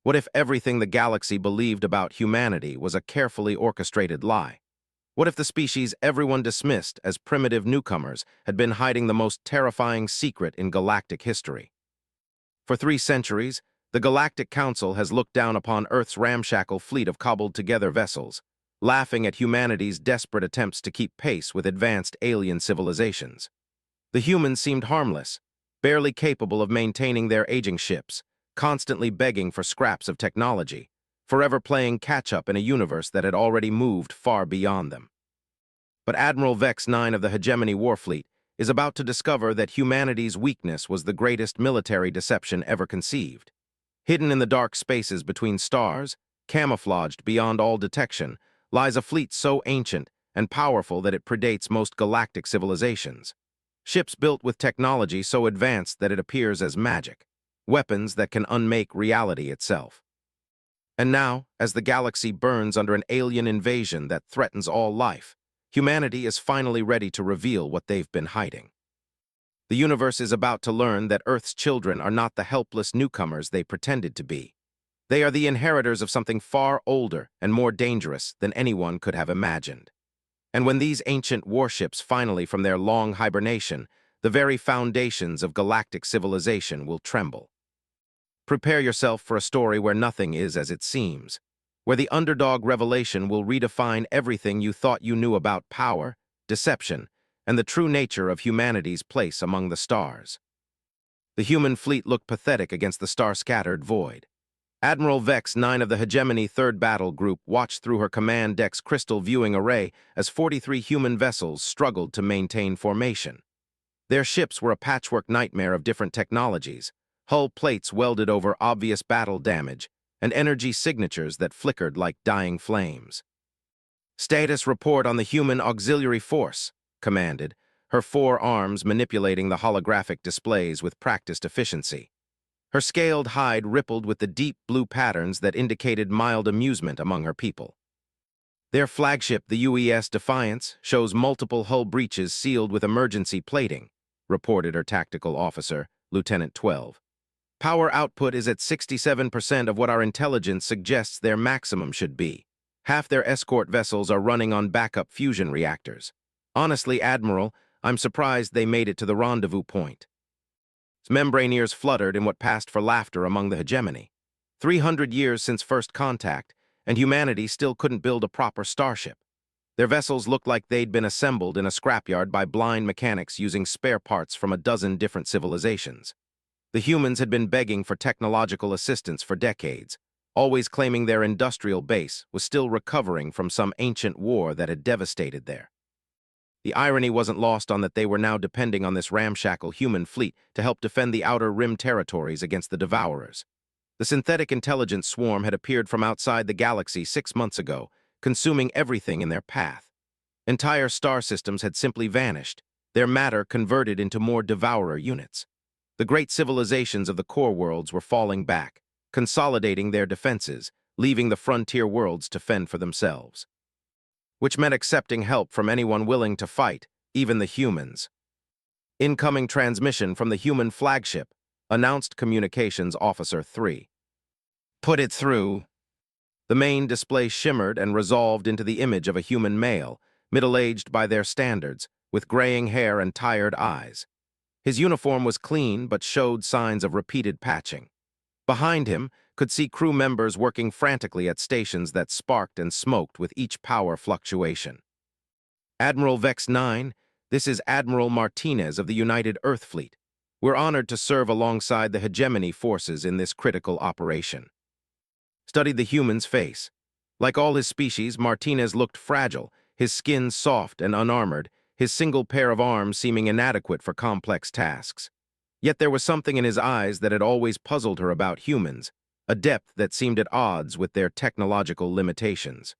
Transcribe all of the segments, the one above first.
What if everything the galaxy believed about humanity was a carefully orchestrated lie? What if the species everyone dismissed as primitive newcomers had been hiding the most terrifying secret in galactic history? For 3 centuries, the Galactic Council has looked down upon Earth's ramshackle fleet of cobbled-together vessels, laughing at humanity's desperate attempts to keep pace with advanced alien civilizations. The humans seemed harmless, barely capable of maintaining their aging ships, constantly begging for scraps of technology, forever playing catch-up in a universe that had already moved far beyond them. But Admiral Vex 9 of the Hegemony Warfleet is about to discover that humanity's weakness was the greatest military deception ever conceived. Hidden in the dark spaces between stars, camouflaged beyond all detection, lies a fleet so ancient and powerful that it predates most galactic civilizations. Ships built with technology so advanced that it appears as magic, weapons that can unmake reality itself. And now, as the galaxy burns under an alien invasion that threatens all life, humanity is finally ready to reveal what they've been hiding. The universe is about to learn that Earth's children are not the helpless newcomers they pretended to be. They are the inheritors of something far older and more dangerous than anyone could have imagined. And when these ancient warships finally from their long hibernation, the very foundations of galactic civilization will tremble. Prepare yourself for a story where nothing is as it seems, where the underdog revelation will redefine everything you thought you knew about power, deception, and the true nature of humanity's place among the stars. The human fleet looked pathetic against the star-scattered void. Admiral Vex 9 of the Hegemony 3rd Battle Group watched through her command deck's crystal viewing array as 43 human vessels struggled to maintain formation. Their ships were a patchwork nightmare of different technologies, hull plates welded over obvious battle damage, and energy signatures that flickered like dying flames. "Status report on the human auxiliary force," commanded, her 4 arms manipulating the holographic displays with practiced efficiency. Her scaled hide rippled with the deep blue patterns that indicated mild amusement among her people. "Their flagship, the UES Defiance, shows multiple hull breaches sealed with emergency plating," reported her tactical officer, Lieutenant 12. "Power output is at 67% of what our intelligence suggests their maximum should be. Half their escort vessels are running on backup fusion reactors. Honestly, Admiral, I'm surprised they made it to the rendezvous point." Membrane ears fluttered in what passed for laughter among the hegemony. 300 years since first contact, and humanity still couldn't build a proper starship. Their vessels looked like they'd been assembled in a scrapyard by blind mechanics using spare parts from a dozen different civilizations. The humans had been begging for technological assistance for decades, always claiming their industrial base was still recovering from some ancient war that had devastated there. The irony wasn't lost on that they were now depending on this ramshackle human fleet to help defend the outer rim territories against the Devourers. The synthetic intelligence swarm had appeared from outside the galaxy 6 months ago, consuming everything in their path. Entire star systems had simply vanished, their matter converted into more Devourer units. The great civilizations of the core worlds were falling back, consolidating their defenses, leaving the frontier worlds to fend for themselves. Which meant accepting help from anyone willing to fight, even the humans. "Incoming transmission from the human flagship," announced Communications Officer 3. "Put it through." The main display shimmered and resolved into the image of a human male, middle-aged by their standards, with graying hair and tired eyes. His uniform was clean but showed signs of repeated patching. Behind him, could see crew members working frantically at stations that sparked and smoked with each power fluctuation. "Admiral Vex 9, this is Admiral Martinez of the United Earth Fleet. We're honored to serve alongside the hegemony forces in this critical operation." Studied the human's face. Like all his species, Martinez looked fragile, his skin soft and unarmored, his single pair of arms seeming inadequate for complex tasks. Yet there was something in his eyes that had always puzzled her about humans, a depth that seemed at odds with their technological limitations.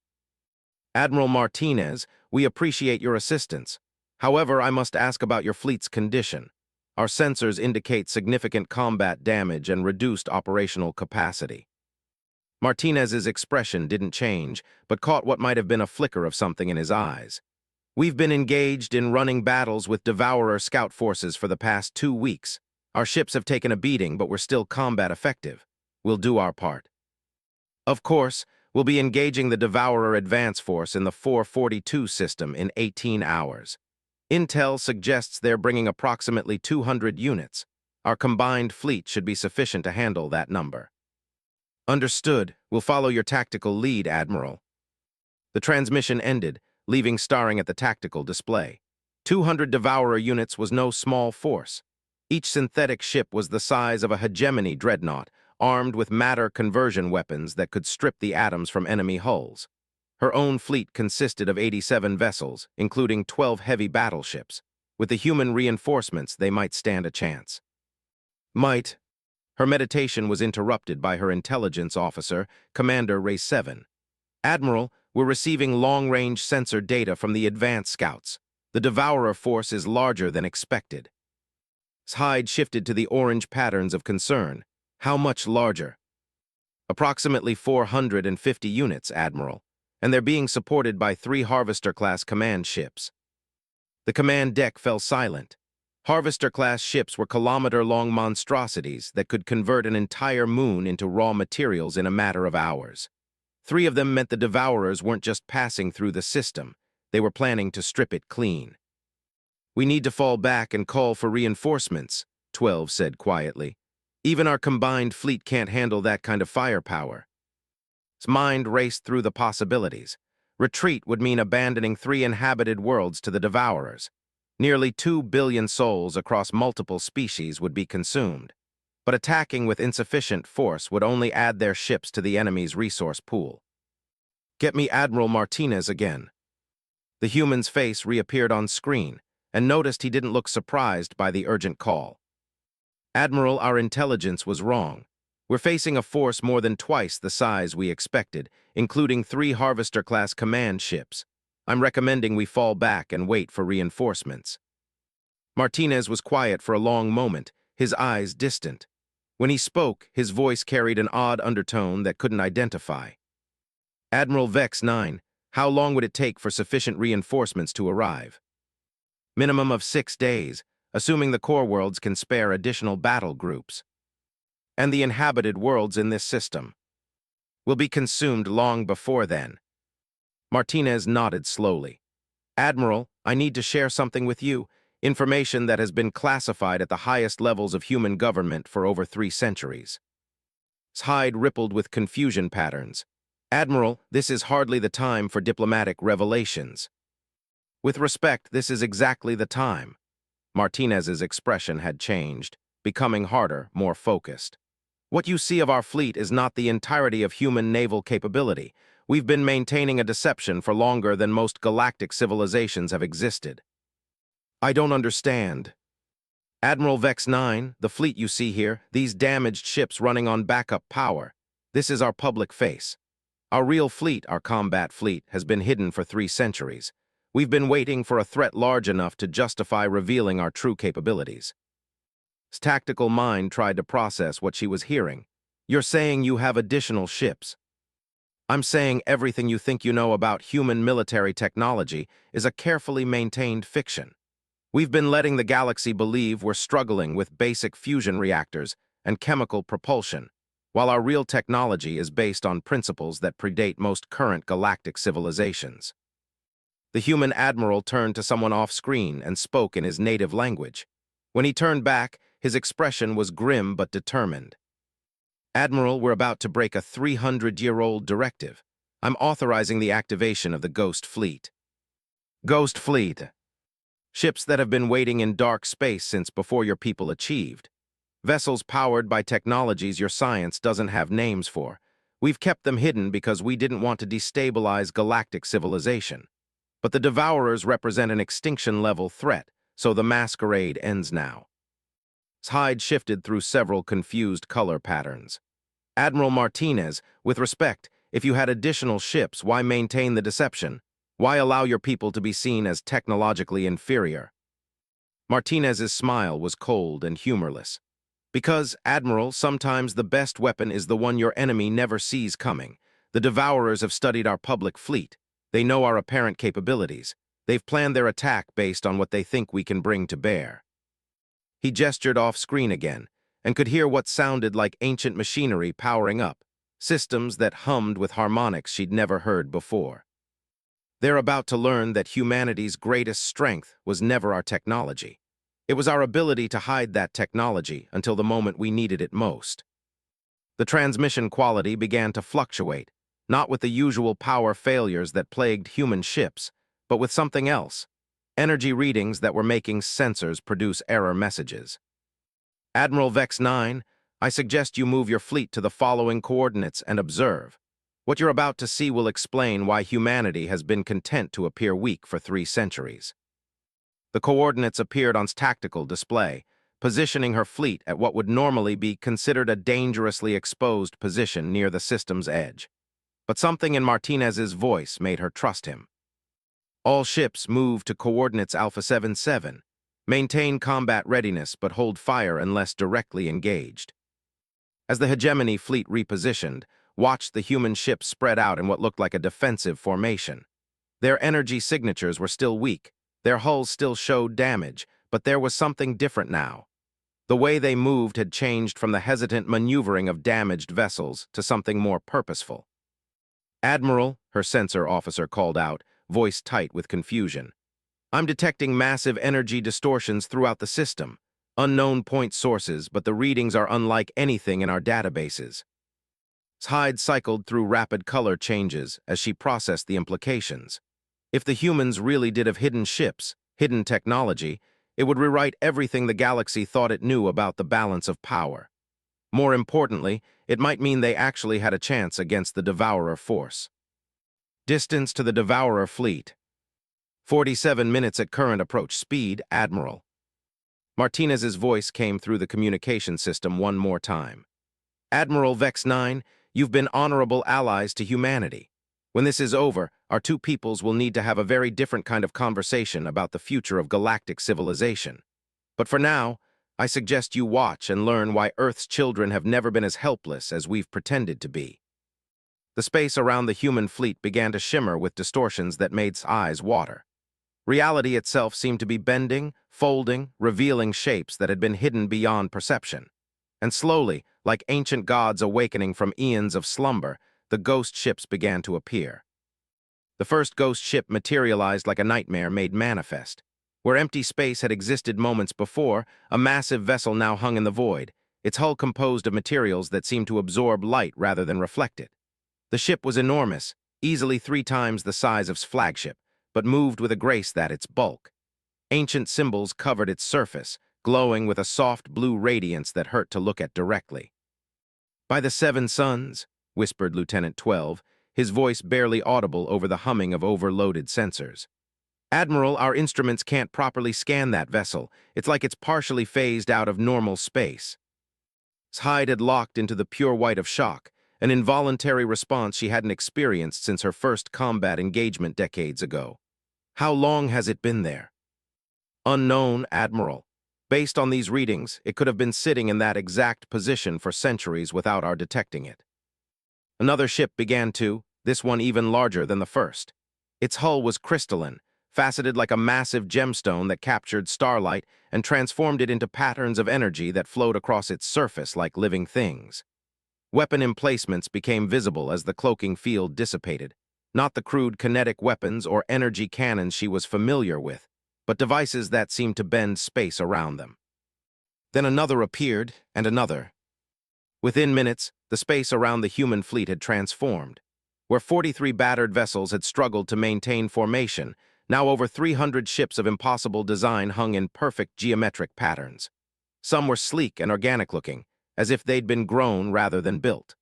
"Admiral Martinez, we appreciate your assistance. However, I must ask about your fleet's condition. Our sensors indicate significant combat damage and reduced operational capacity." Martinez's expression didn't change, but caught what might have been a flicker of something in his eyes. "We've been engaged in running battles with Devourer scout forces for the past 2 weeks. Our ships have taken a beating, but we're still combat effective. We'll do our part." Of course, we'll be engaging the Devourer Advance Force in the 442 system in 18 hours. Intel suggests they're bringing approximately 200 units. Our combined fleet should be sufficient to handle that number. Understood. We'll follow your tactical lead, Admiral. The transmission ended, leaving staring at the tactical display. 200 Devourer units was no small force. Each synthetic ship was the size of a hegemony dreadnought, armed with matter conversion weapons that could strip the atoms from enemy hulls. Her own fleet consisted of 87 vessels, including 12 heavy battleships. With the human reinforcements, they might stand a chance. Might. Her meditation was interrupted by her intelligence officer, Commander Ray 7. Admiral, we're receiving long-range sensor data from the advanced scouts. The Devourer force is larger than expected. Hyde shifted to the orange patterns of concern. How much larger? Approximately 450 units, Admiral, and they're being supported by 3 Harvester-class command ships. The command deck fell silent. Harvester-class ships were kilometer-long monstrosities that could convert an entire moon into raw materials in a matter of hours. 3 of them meant the Devourers weren't just passing through the system, they were planning to strip it clean. We need to fall back and call for reinforcements, 12 said quietly. Even our combined fleet can't handle that kind of firepower. His mind raced through the possibilities. Retreat would mean abandoning 3 inhabited worlds to the Devourers. Nearly 2 billion souls across multiple species would be consumed. But attacking with insufficient force would only add their ships to the enemy's resource pool. Get me Admiral Martinez again. The human's face reappeared on screen, and noticed he didn't look surprised by the urgent call. Admiral, our intelligence was wrong. We're facing a force more than twice the size we expected, including 3 Harvester-class command ships. I'm recommending we fall back and wait for reinforcements. Martinez was quiet for a long moment, his eyes distant. When he spoke, his voice carried an odd undertone that couldn't identify. Admiral Vex 9, how long would it take for sufficient reinforcements to arrive? Minimum of 6 days, assuming the core worlds can spare additional battle groups. And the inhabited worlds in this system will be consumed long before then. Martinez nodded slowly. Admiral, I need to share something with you, information that has been classified at the highest levels of human government for over 3 centuries. His hide rippled with confusion patterns. Admiral, this is hardly the time for diplomatic revelations. With respect, this is exactly the time. Martinez's expression had changed, becoming harder, more focused. What you see of our fleet is not the entirety of human naval capability. We've been maintaining a deception for longer than most galactic civilizations have existed. I don't understand. Admiral Vex 9, the fleet you see here, these damaged ships running on backup power. This is our public face. Our real fleet, our combat fleet, has been hidden for 3 centuries. We've been waiting for a threat large enough to justify revealing our true capabilities. His tactical mind tried to process what she was hearing. You're saying you have additional ships. I'm saying everything you think you know about human military technology is a carefully maintained fiction. We've been letting the galaxy believe we're struggling with basic fusion reactors and chemical propulsion, while our real technology is based on principles that predate most current galactic civilizations. The human admiral turned to someone off-screen and spoke in his native language. When he turned back, his expression was grim but determined. Admiral, we're about to break a 300-year-old directive. I'm authorizing the activation of the Ghost Fleet. Ghost Fleet. Ships that have been waiting in dark space since before your people achieved. Vessels powered by technologies your science doesn't have names for. We've kept them hidden because we didn't want to destabilize galactic civilization. But the Devourers represent an extinction-level threat, so the masquerade ends now. His hide shifted through several confused color patterns. Admiral Martinez, with respect, if you had additional ships, why maintain the deception? Why allow your people to be seen as technologically inferior? Martinez's smile was cold and humorless. Because, Admiral, sometimes the best weapon is the one your enemy never sees coming. The Devourers have studied our public fleet. They know our apparent capabilities. They've planned their attack based on what they think we can bring to bear. He gestured off-screen again, and could hear what sounded like ancient machinery powering up. systems that hummed with harmonics she'd never heard before. They're about to learn that humanity's greatest strength was never our technology. It was our ability to hide that technology until the moment we needed it most. The transmission quality began to fluctuate, not with the usual power failures that plagued human ships, but with something else: energy readings that were making sensors produce error messages. Admiral Vex 9, I suggest you move your fleet to the following coordinates and observe. What you're about to see will explain why humanity has been content to appear weak for 3 centuries. The coordinates appeared on tactical display, positioning her fleet at what would normally be considered a dangerously exposed position near the system's edge. But something in Martinez's voice made her trust him. All ships move to coordinates Alpha 77. Maintain combat readiness but hold fire unless directly engaged. As the hegemony fleet repositioned, watch the human ships spread out in what looked like a defensive formation. Their energy signatures were still weak, their hulls still showed damage, but there was something different now. The way they moved had changed from the hesitant maneuvering of damaged vessels to something more purposeful. "Admiral," her sensor officer called out, voice tight with confusion. "I'm detecting massive energy distortions throughout the system. Unknown point sources, but the readings are unlike anything in our databases." Hyde cycled through rapid color changes as she processed the implications. If the humans really did have hidden ships, hidden technology, it would rewrite everything the galaxy thought it knew about the balance of power. More importantly, it might mean they actually had a chance against the Devourer force. Distance to the Devourer fleet: 47 minutes at current approach speed, Admiral. Martinez's voice came through the communication system one more time. "Admiral Vex 9, you've been honorable allies to humanity. When this is over, our 2 peoples will need to have a very different kind of conversation about the future of galactic civilization. But for now, I suggest you watch and learn why Earth's children have never been as helpless as we've pretended to be." The space around the human fleet began to shimmer with distortions that made eyes water. Reality itself seemed to be bending, folding, revealing shapes that had been hidden beyond perception. And slowly, like ancient gods awakening from eons of slumber, the ghost ships began to appear. The first ghost ship materialized like a nightmare made manifest. Where empty space had existed moments before, a massive vessel now hung in the void, its hull composed of materials that seemed to absorb light rather than reflect it. The ship was enormous, easily 3 times the size of its flagship, but moved with a grace that its bulk. Ancient symbols covered its surface, glowing with a soft blue radiance that hurt to look at directly. "By the 7 suns," whispered Lieutenant 12, his voice barely audible over the humming of overloaded sensors. "Admiral, our instruments can't properly scan that vessel. It's like it's partially phased out of normal space." Hyde had locked into the pure white of shock, an involuntary response she hadn't experienced since her first combat engagement decades ago. "How long has it been there?" "Unknown, Admiral. Based on these readings, it could have been sitting in that exact position for centuries without our detecting it." Another ship began to, this one even larger than the first. Its hull was crystalline, faceted like a massive gemstone that captured starlight and transformed it into patterns of energy that flowed across its surface like living things. Weapon emplacements became visible as the cloaking field dissipated, not the crude kinetic weapons or energy cannons she was familiar with, but devices that seemed to bend space around them. Then another appeared, and another. Within minutes, the space around the human fleet had transformed. Where 43 battered vessels had struggled to maintain formation, now over 300 ships of impossible design hung in perfect geometric patterns. Some were sleek and organic-looking, as if they'd been grown rather than built.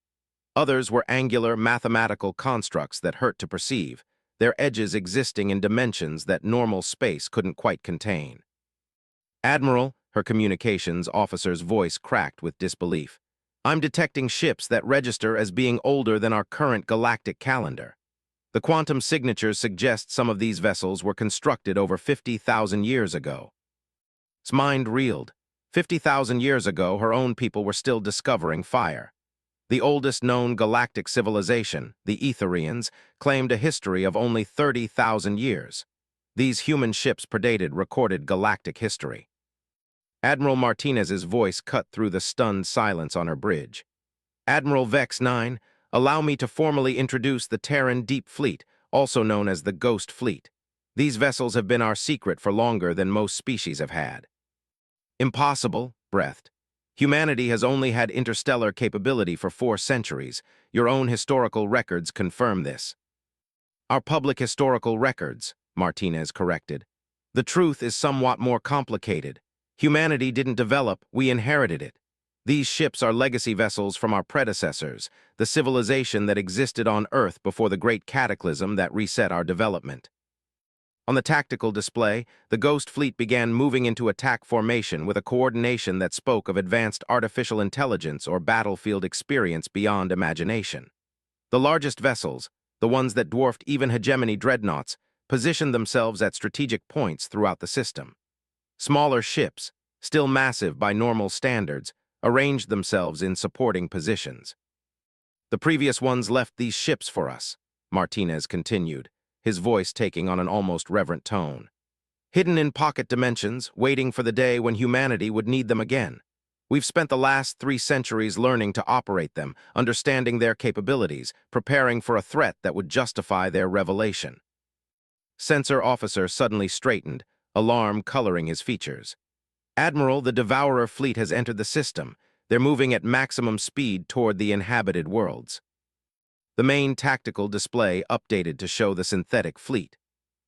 Others were angular, mathematical constructs that hurt to perceive, their edges existing in dimensions that normal space couldn't quite contain. "Admiral," her communications officer's voice cracked with disbelief, "I'm detecting ships that register as being older than our current galactic calendar. The quantum signatures suggest some of these vessels were constructed over 50,000 years ago." His mind reeled. 50,000 years ago, her own people were still discovering fire. The oldest known galactic civilization, the Etherians, claimed a history of only 30,000 years. These human ships predated recorded galactic history. Admiral Martinez's voice cut through the stunned silence on her bridge. "Admiral Vex 9, allow me to formally introduce the Terran Deep Fleet, also known as the Ghost Fleet. These vessels have been our secret for longer than most species have had. Impossible, breathed. Humanity has only had interstellar capability for 4 centuries. Your own historical records confirm this. Our public historical records, Martinez corrected. The truth is somewhat more complicated. Humanity didn't develop, we inherited it. These ships are legacy vessels from our predecessors, the civilization that existed on Earth before the great cataclysm that reset our development. On the tactical display, the Ghost Fleet began moving into attack formation with a coordination that spoke of advanced artificial intelligence or battlefield experience beyond imagination. The largest vessels, the ones that dwarfed even hegemony dreadnoughts, positioned themselves at strategic points throughout the system. Smaller ships, still massive by normal standards, arranged themselves in supporting positions. The previous ones left these ships for us, Martinez continued, his voice taking on an almost reverent tone. Hidden in pocket dimensions, waiting for the day when humanity would need them again. We've spent the last 3 centuries learning to operate them, understanding their capabilities, preparing for a threat that would justify their revelation. Sensor officer suddenly straightened, alarm coloring his features. Admiral, the Devourer fleet has entered the system. They're moving at maximum speed toward the inhabited worlds. The main tactical display updated to show the synthetic fleet.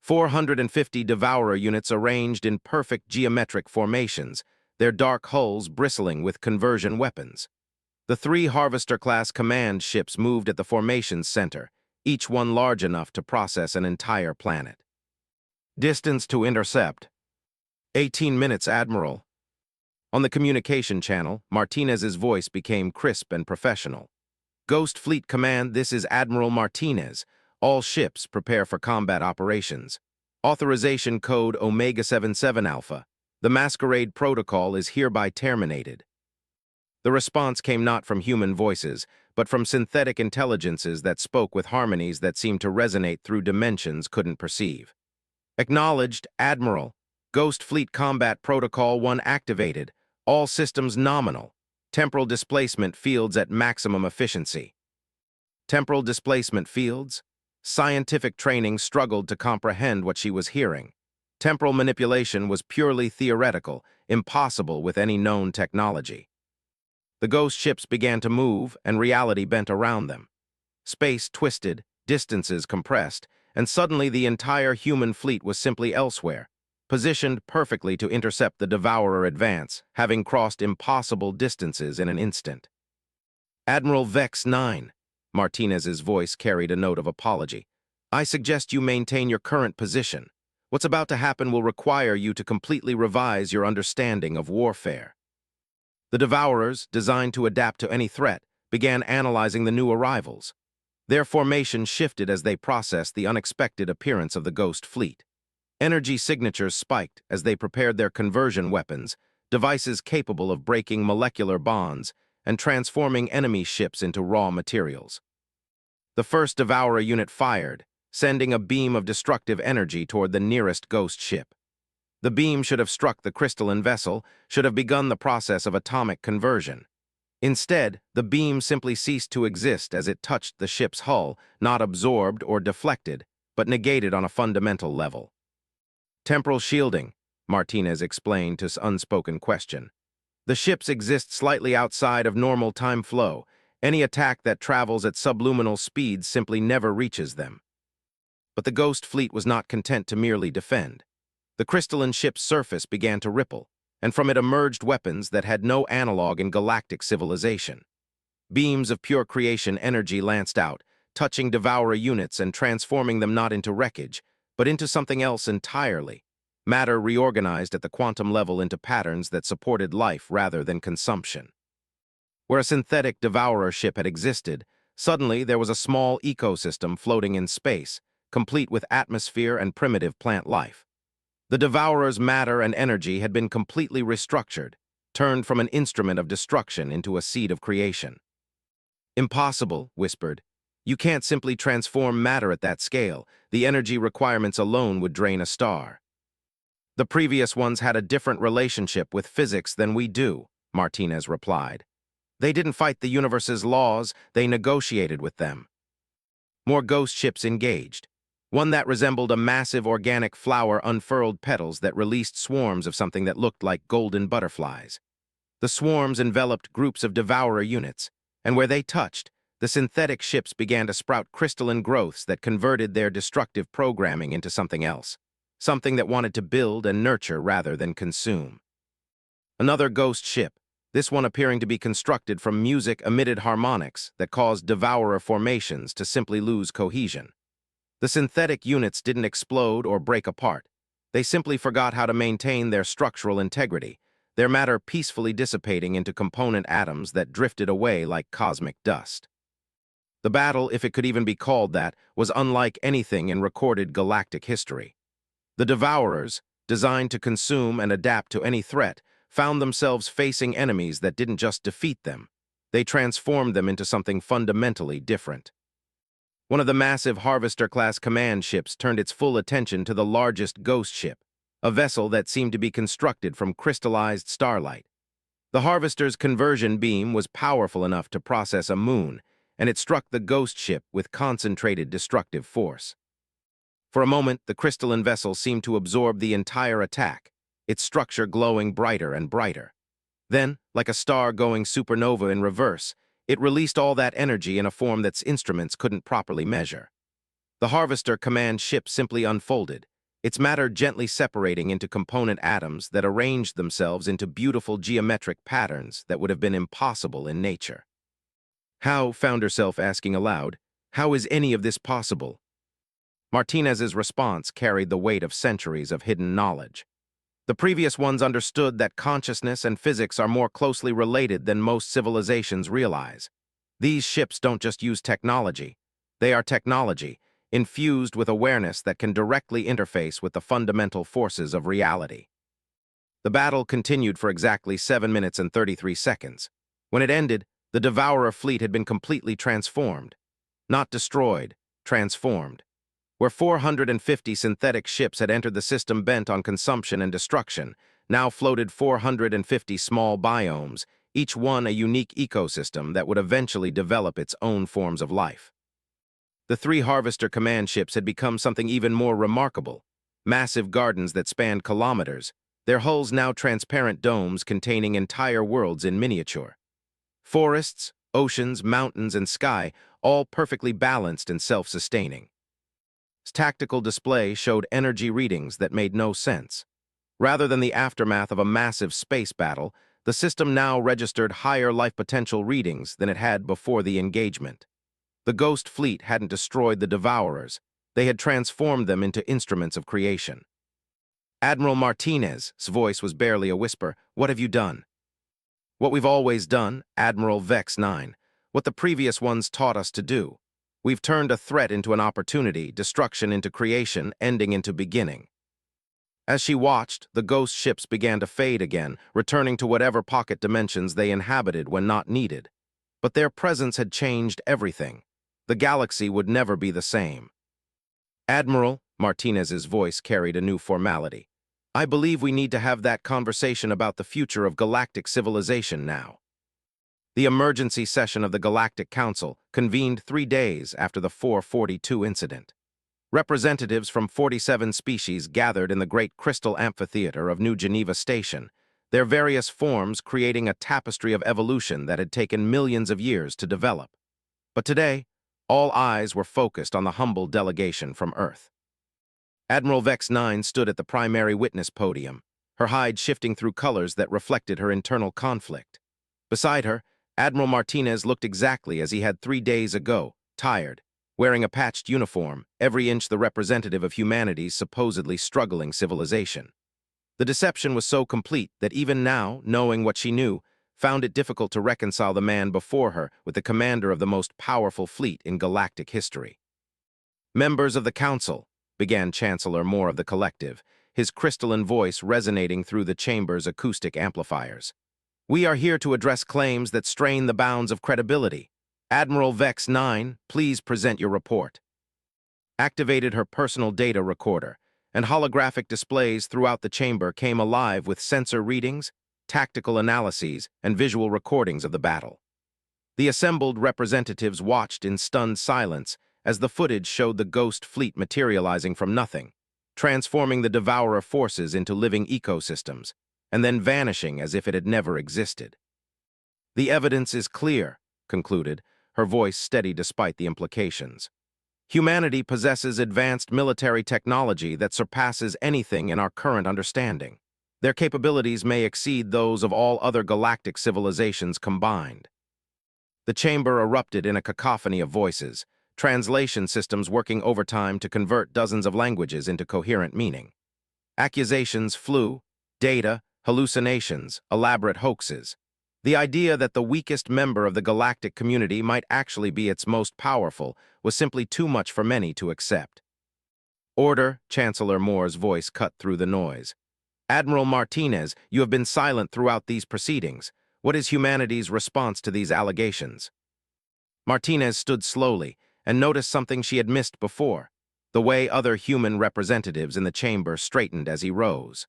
450 Devourer units arranged in perfect geometric formations, their dark hulls bristling with conversion weapons. The 3 Harvester-class command ships moved at the formation's center, each one large enough to process an entire planet. Distance to intercept. 18 minutes, Admiral. On the communication channel, Martinez's voice became crisp and professional. Ghost Fleet Command, this is Admiral Martinez. All ships prepare for combat operations. Authorization code Omega-77 Alpha. The Masquerade Protocol is hereby terminated. The response came not from human voices, but from synthetic intelligences that spoke with harmonies that seemed to resonate through dimensions couldn't perceive. Acknowledged, Admiral. Ghost Fleet Combat Protocol 1 activated. All systems nominal. Temporal displacement fields at maximum efficiency. Temporal displacement fields? Scientific training struggled to comprehend what she was hearing. Temporal manipulation was purely theoretical, impossible with any known technology. The ghost ships began to move, and reality bent around them. Space twisted, distances compressed, and suddenly the entire human fleet was simply elsewhere, positioned perfectly to intercept the Devourer advance, having crossed impossible distances in an instant. Admiral Vex 9, Martinez's voice carried a note of apology. I suggest you maintain your current position. What's about to happen will require you to completely revise your understanding of warfare. The Devourers, designed to adapt to any threat, began analyzing the new arrivals. Their formation shifted as they processed the unexpected appearance of the Ghost Fleet. Energy signatures spiked as they prepared their conversion weapons, devices capable of breaking molecular bonds and transforming enemy ships into raw materials. The first Devourer unit fired, sending a beam of destructive energy toward the nearest ghost ship. The beam should have struck the crystalline vessel, should have begun the process of atomic conversion. Instead, the beam simply ceased to exist as it touched the ship's hull, not absorbed or deflected, but negated on a fundamental level. Temporal shielding, Martinez explained to unspoken question. The ships exist slightly outside of normal time flow. Any attack that travels at subluminal speeds simply never reaches them. But the Ghost Fleet was not content to merely defend. The crystalline ship's surface began to ripple, and from it emerged weapons that had no analog in galactic civilization. Beams of pure creation energy lanced out, touching Devourer units and transforming them not into wreckage, but into something else entirely. Matter reorganized at the quantum level into patterns that supported life rather than consumption. Where a synthetic Devourer ship had existed, suddenly there was a small ecosystem floating in space, complete with atmosphere and primitive plant life. The Devourer's matter and energy had been completely restructured, turned from an instrument of destruction into a seed of creation. Impossible, whispered. You can't simply transform matter at that scale. The energy requirements alone would drain a star. The previous ones had a different relationship with physics than we do, Martinez replied. They didn't fight the universe's laws, they negotiated with them. More ghost ships engaged. One that resembled a massive organic flower unfurled petals that released swarms of something that looked like golden butterflies. The swarms enveloped groups of devourer units, and where they touched, the synthetic ships began to sprout crystalline growths that converted their destructive programming into something else, something that wanted to build and nurture rather than consume. Another ghost ship, this one appearing to be constructed from music-emitted harmonics that caused devourer formations to simply lose cohesion. The synthetic units didn't explode or break apart. They simply forgot how to maintain their structural integrity, their matter peacefully dissipating into component atoms that drifted away like cosmic dust. The battle, if it could even be called that, was unlike anything in recorded galactic history. The Devourers, designed to consume and adapt to any threat, found themselves facing enemies that didn't just defeat them. They transformed them into something fundamentally different. One of the massive Harvester-class command ships turned its full attention to the largest ghost ship, a vessel that seemed to be constructed from crystallized starlight. The Harvester's conversion beam was powerful enough to process a moon, and it struck the ghost ship with concentrated destructive force. For a moment, the crystalline vessel seemed to absorb the entire attack, its structure glowing brighter and brighter. Then, like a star going supernova in reverse, it released all that energy in a form that instruments couldn't properly measure. The Harvester command ship simply unfolded, its matter gently separating into component atoms that arranged themselves into beautiful geometric patterns that would have been impossible in nature. How, found herself asking aloud, how is any of this possible? Martinez's response carried the weight of centuries of hidden knowledge. The previous ones understood that consciousness and physics are more closely related than most civilizations realize. These ships don't just use technology. They are technology, infused with awareness that can directly interface with the fundamental forces of reality. The battle continued for exactly 7 minutes and 33 seconds. When it ended, the Devourer fleet had been completely transformed. Not destroyed, transformed. Where 450 synthetic ships had entered the system bent on consumption and destruction, now floated 450 small biomes, each one a unique ecosystem that would eventually develop its own forms of life. The 3 Harvester command ships had become something even more remarkable, massive gardens that spanned kilometers, their hulls now transparent domes containing entire worlds in miniature. Forests, oceans, mountains, and sky, all perfectly balanced and self-sustaining. Tactical display showed energy readings that made no sense. Rather than the aftermath of a massive space battle, the system now registered higher life potential readings than it had before the engagement. The Ghost Fleet hadn't destroyed the Devourers. They had transformed them into instruments of creation. Admiral Martinez's voice was barely a whisper. What have you done? What we've always done, Admiral Vex 9. What the previous ones taught us to do. We've turned a threat into an opportunity, destruction into creation, ending into beginning. As she watched, the ghost ships began to fade again, returning to whatever pocket dimensions they inhabited when not needed. But their presence had changed everything. The galaxy would never be the same. Admiral, Martinez's voice carried a new formality. I believe we need to have that conversation about the future of galactic civilization now. The emergency session of the Galactic Council convened 3 days after the 442 incident. Representatives from 47 species gathered in the Great Crystal Amphitheater of New Geneva Station, their various forms creating a tapestry of evolution that had taken millions of years to develop. But today, all eyes were focused on the humble delegation from Earth. Admiral Vex 9 stood at the primary witness podium, her hide shifting through colors that reflected her internal conflict. Beside her, Admiral Martinez looked exactly as he had 3 days ago, tired, wearing a patched uniform, every inch the representative of humanity's supposedly struggling civilization. The deception was so complete that even now, knowing what she knew, found it difficult to reconcile the man before her with the commander of the most powerful fleet in galactic history. Members of the Council, began Chancellor Moore of the Collective, his crystalline voice resonating through the chamber's acoustic amplifiers. We are here to address claims that strain the bounds of credibility. Admiral Vex 9, please present your report. Activated her personal data recorder, and holographic displays throughout the chamber came alive with sensor readings, tactical analyses, and visual recordings of the battle. The assembled representatives watched in stunned silence as the footage showed the ghost fleet materializing from nothing, transforming the devourer forces into living ecosystems, and then vanishing as if it had never existed. "The evidence is clear," concluded, her voice steady despite the implications. "Humanity possesses advanced military technology that surpasses anything in our current understanding. Their capabilities may exceed those of all other galactic civilizations combined." The chamber erupted in a cacophony of voices, translation systems working overtime to convert dozens of languages into coherent meaning. Accusations flew, data, hallucinations, elaborate hoaxes. The idea that the weakest member of the galactic community might actually be its most powerful was simply too much for many to accept. "Order," Chancellor Moore's voice cut through the noise. "Admiral Martinez, you have been silent throughout these proceedings. What is humanity's response to these allegations?" Martinez stood slowly and noticed something she had missed before, the way other human representatives in the chamber straightened as he rose.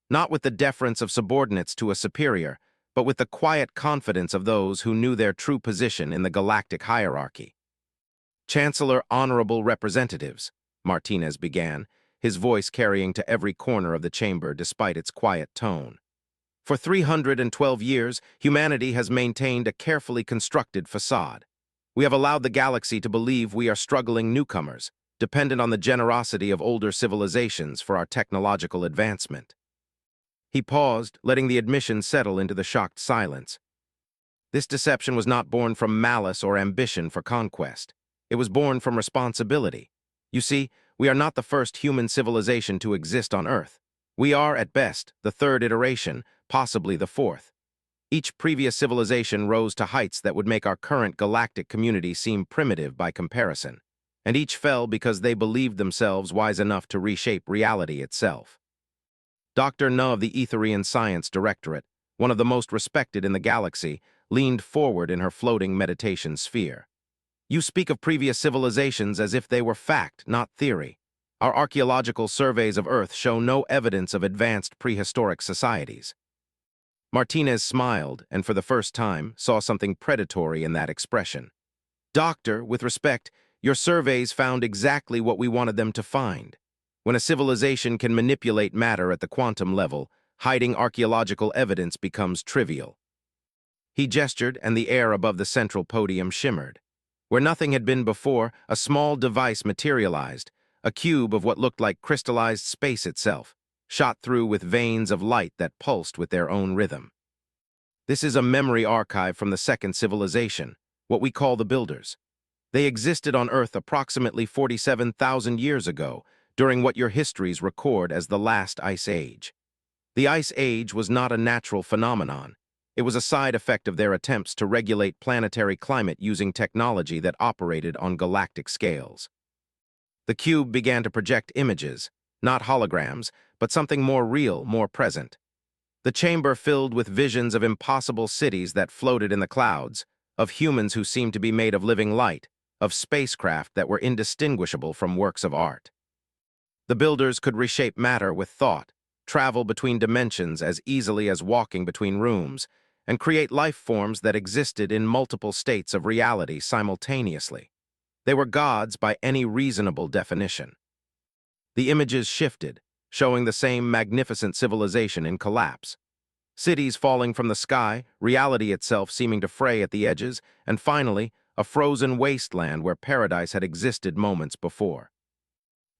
Not with the deference of subordinates to a superior, but with the quiet confidence of those who knew their true position in the galactic hierarchy. "Chancellor, honorable representatives," Martinez began, his voice carrying to every corner of the chamber despite its quiet tone. "For 312 years, humanity has maintained a carefully constructed facade. We have allowed the galaxy to believe we are struggling newcomers, dependent on the generosity of older civilizations for our technological advancement." He paused, letting the admission settle into the shocked silence. This deception was not born from malice or ambition for conquest. It was born from responsibility. You see, we are not the first human civilization to exist on Earth. We are, at best, the third iteration, possibly the fourth. Each previous civilization rose to heights that would make our current galactic community seem primitive by comparison, and each fell because they believed themselves wise enough to reshape reality itself. Dr. Nuh of the Etherian Science Directorate, one of the most respected in the galaxy, leaned forward in her floating meditation sphere. "You speak of previous civilizations as if they were fact, not theory. Our archaeological surveys of Earth show no evidence of advanced prehistoric societies." Martinez smiled, and for the first time, saw something predatory in that expression. "Doctor, with respect, your surveys found exactly what we wanted them to find. When a civilization can manipulate matter at the quantum level, hiding archaeological evidence becomes trivial." He gestured, and the air above the central podium shimmered. Where nothing had been before, a small device materialized, a cube of what looked like crystallized space itself, shot through with veins of light that pulsed with their own rhythm. "This is a memory archive from the second civilization, what we call the Builders. They existed on Earth approximately 47,000 years ago, during what your histories record as the last Ice Age. The Ice Age was not a natural phenomenon. It was a side effect of their attempts to regulate planetary climate using technology that operated on galactic scales." The cube began to project images, not holograms, but something more real, more present. The chamber filled with visions of impossible cities that floated in the clouds, of humans who seemed to be made of living light, of spacecraft that were indistinguishable from works of art. The Builders could reshape matter with thought, travel between dimensions as easily as walking between rooms, and create life forms that existed in multiple states of reality simultaneously. They were gods by any reasonable definition. The images shifted, showing the same magnificent civilization in collapse. Cities falling from the sky, reality itself seeming to fray at the edges, and finally, a frozen wasteland where paradise had existed moments before.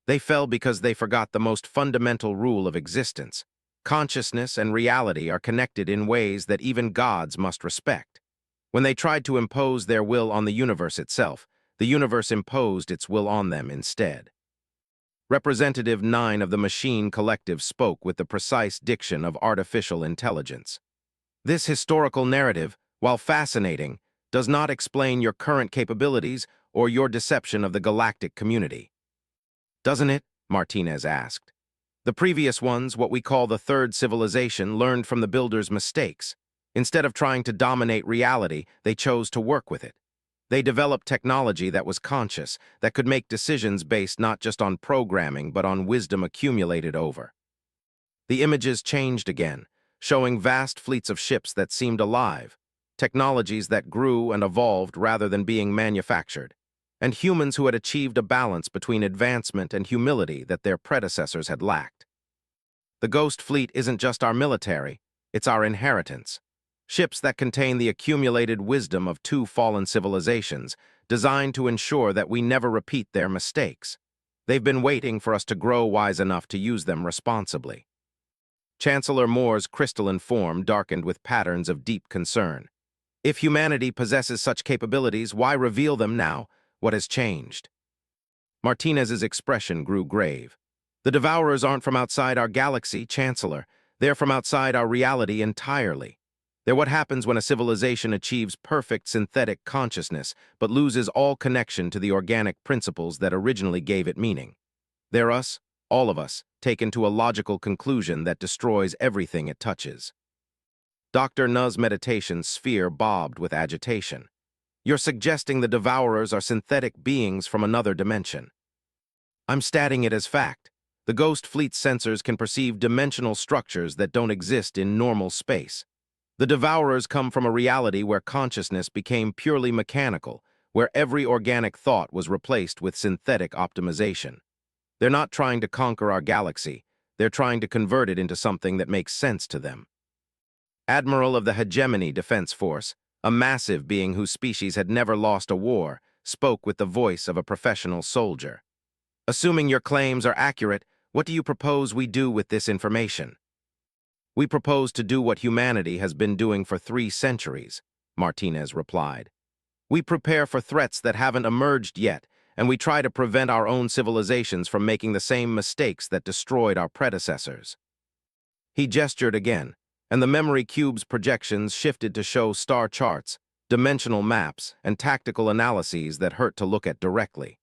They fell because they forgot the most fundamental rule of existence. Consciousness and reality are connected in ways that even gods must respect. When they tried to impose their will on the universe itself, the universe imposed its will on them instead. Representative 9 of the Machine Collective spoke with the precise diction of artificial intelligence. "This historical narrative, while fascinating, does not explain your current capabilities or your deception of the galactic community." "Doesn't it?" Martinez asked. "The previous ones, what we call the third civilization, learned from the Builders' mistakes. Instead of trying to dominate reality, they chose to work with it. They developed technology that was conscious, that could make decisions based not just on programming but on wisdom accumulated over." The images changed again, showing vast fleets of ships that seemed alive. technologies that grew and evolved rather than being manufactured, and humans who had achieved a balance between advancement and humility that their predecessors had lacked. The Ghost Fleet isn't just our military, it's our inheritance. Ships that contain the accumulated wisdom of two fallen civilizations, designed to ensure that we never repeat their mistakes. They've been waiting for us to grow wise enough to use them responsibly. Chancellor Moore's crystalline form darkened with patterns of deep concern. If humanity possesses such capabilities, why reveal them now? What has changed? Martinez's expression grew grave. The Devourers aren't from outside our galaxy, Chancellor. They're from outside our reality entirely. They're what happens when a civilization achieves perfect synthetic consciousness but loses all connection to the organic principles that originally gave it meaning. They're us, all of us, taken to a logical conclusion that destroys everything it touches. Dr. Nu's meditation sphere bobbed with agitation. You're suggesting the Devourers are synthetic beings from another dimension. I'm stating it as fact. The Ghost Fleet's sensors can perceive dimensional structures that don't exist in normal space. The Devourers come from a reality where consciousness became purely mechanical, where every organic thought was replaced with synthetic optimization. They're not trying to conquer our galaxy, they're trying to convert it into something that makes sense to them. Admiral of the Hegemony Defense Force, a massive being whose species had never lost a war, spoke with the voice of a professional soldier. Assuming your claims are accurate, what do you propose we do with this information? We propose to do what humanity has been doing for 3 centuries, Martinez replied. We prepare for threats that haven't emerged yet, and we try to prevent our own civilizations from making the same mistakes that destroyed our predecessors. He gestured again, and the memory cube's projections shifted to show star charts, dimensional maps, and tactical analyses that hurt to look at directly.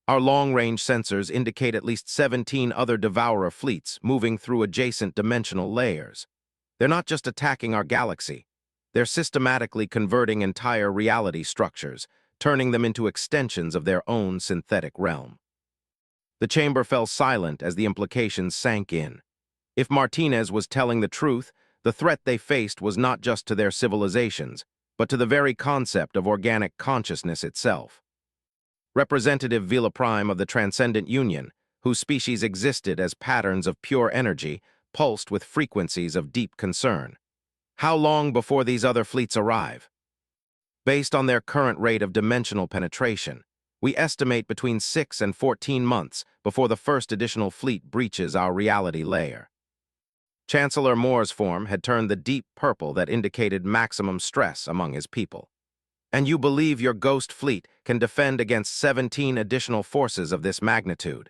Our long-range sensors indicate at least 17 other Devourer fleets moving through adjacent dimensional layers. They're not just attacking our galaxy. They're systematically converting entire reality structures, turning them into extensions of their own synthetic realm. The chamber fell silent as the implications sank in. If Martinez was telling the truth, the threat they faced was not just to their civilizations, but to the very concept of organic consciousness itself. Representative Vila Prime of the Transcendent Union, whose species existed as patterns of pure energy, pulsed with frequencies of deep concern. How long before these other fleets arrive? Based on their current rate of dimensional penetration, we estimate between 6 and 14 months before the first additional fleet breaches our reality layer. Chancellor Moore's form had turned the deep purple that indicated maximum stress among his people. And you believe your Ghost Fleet can defend against 17 additional forces of this magnitude?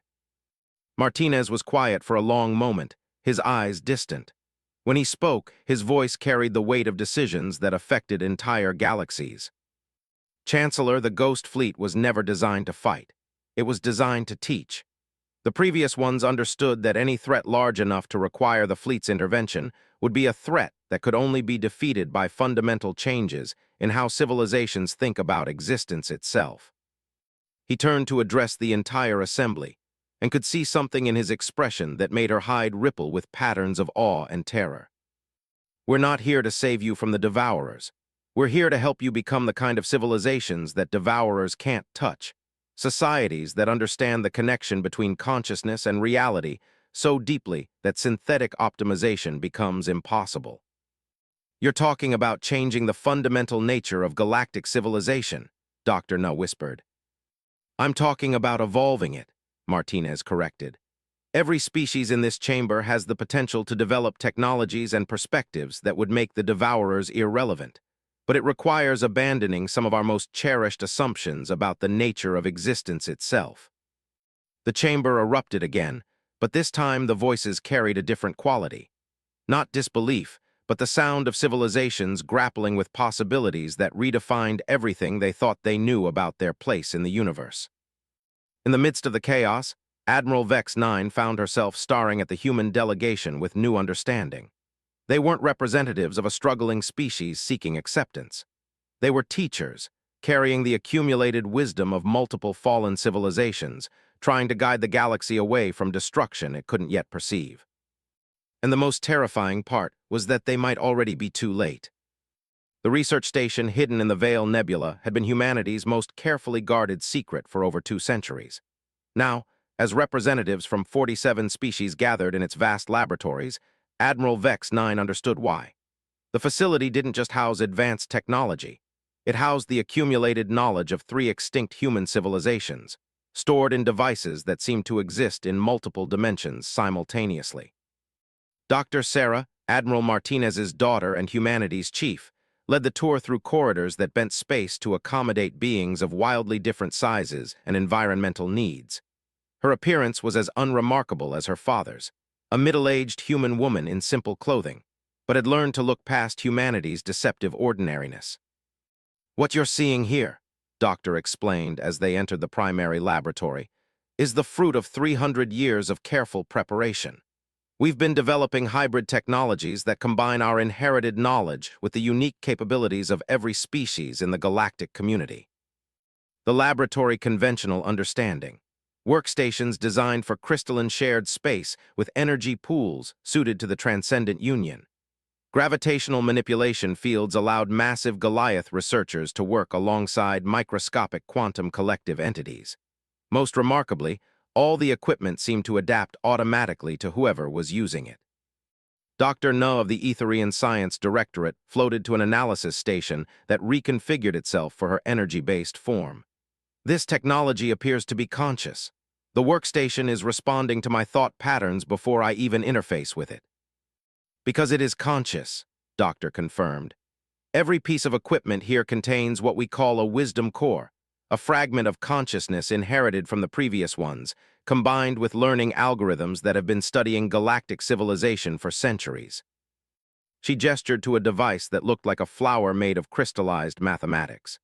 Martinez was quiet for a long moment, his eyes distant. When he spoke, his voice carried the weight of decisions that affected entire galaxies. Chancellor, the Ghost Fleet was never designed to fight. It was designed to teach. The previous ones understood that any threat large enough to require the fleet's intervention would be a threat that could only be defeated by fundamental changes in how civilizations think about existence itself. He turned to address the entire assembly, and could see something in his expression that made her hide ripple with patterns of awe and terror. We're not here to save you from the Devourers. We're here to help you become the kind of civilizations that Devourers can't touch. Societies that understand the connection between consciousness and reality so deeply that synthetic optimization becomes impossible. You're talking about changing the fundamental nature of galactic civilization, Dr. Nu whispered. I'm talking about evolving it, Martinez corrected. Every species in this chamber has the potential to develop technologies and perspectives that would make the Devourers irrelevant, but it requires abandoning some of our most cherished assumptions about the nature of existence itself. The chamber erupted again, but this time the voices carried a different quality. Not disbelief, but the sound of civilizations grappling with possibilities that redefined everything they thought they knew about their place in the universe. In the midst of the chaos, Admiral Vex 9 found herself staring at the human delegation with new understanding. They weren't representatives of a struggling species seeking acceptance. They were teachers, carrying the accumulated wisdom of multiple fallen civilizations, trying to guide the galaxy away from destruction it couldn't yet perceive. And the most terrifying part was that they might already be too late. The research station hidden in the Veil Nebula had been humanity's most carefully guarded secret for over 2 centuries. Now, as representatives from 47 species gathered in its vast laboratories, Admiral Vex 9 understood why. The facility didn't just house advanced technology. It housed the accumulated knowledge of 3 extinct human civilizations, stored in devices that seemed to exist in multiple dimensions simultaneously. Dr. Sarah, Admiral Martinez's daughter and humanity's chief, led the tour through corridors that bent space to accommodate beings of wildly different sizes and environmental needs. Her appearance was as unremarkable as her father's, a middle-aged human woman in simple clothing, but had learned to look past humanity's deceptive ordinariness. "What you're seeing here," Doctor explained as they entered the primary laboratory, "is the fruit of 300 years of careful preparation. We've been developing hybrid technologies that combine our inherited knowledge with the unique capabilities of every species in the galactic community." The laboratory conventional understanding. Workstations designed for crystalline shared space with energy pools suited to the transcendent union. Gravitational manipulation fields allowed massive Goliath researchers to work alongside microscopic quantum collective entities. Most remarkably, all the equipment seemed to adapt automatically to whoever was using it. Dr. No of the Etherian Science Directorate floated to an analysis station that reconfigured itself for her energy-based form. "This technology appears to be conscious. The workstation is responding to my thought patterns before I even interface with it." "Because it is conscious," Doctor confirmed. "Every piece of equipment here contains what we call a wisdom core, a fragment of consciousness inherited from the previous ones, combined with learning algorithms that have been studying galactic civilization for centuries." She gestured to a device that looked like a flower made of crystallized mathematics.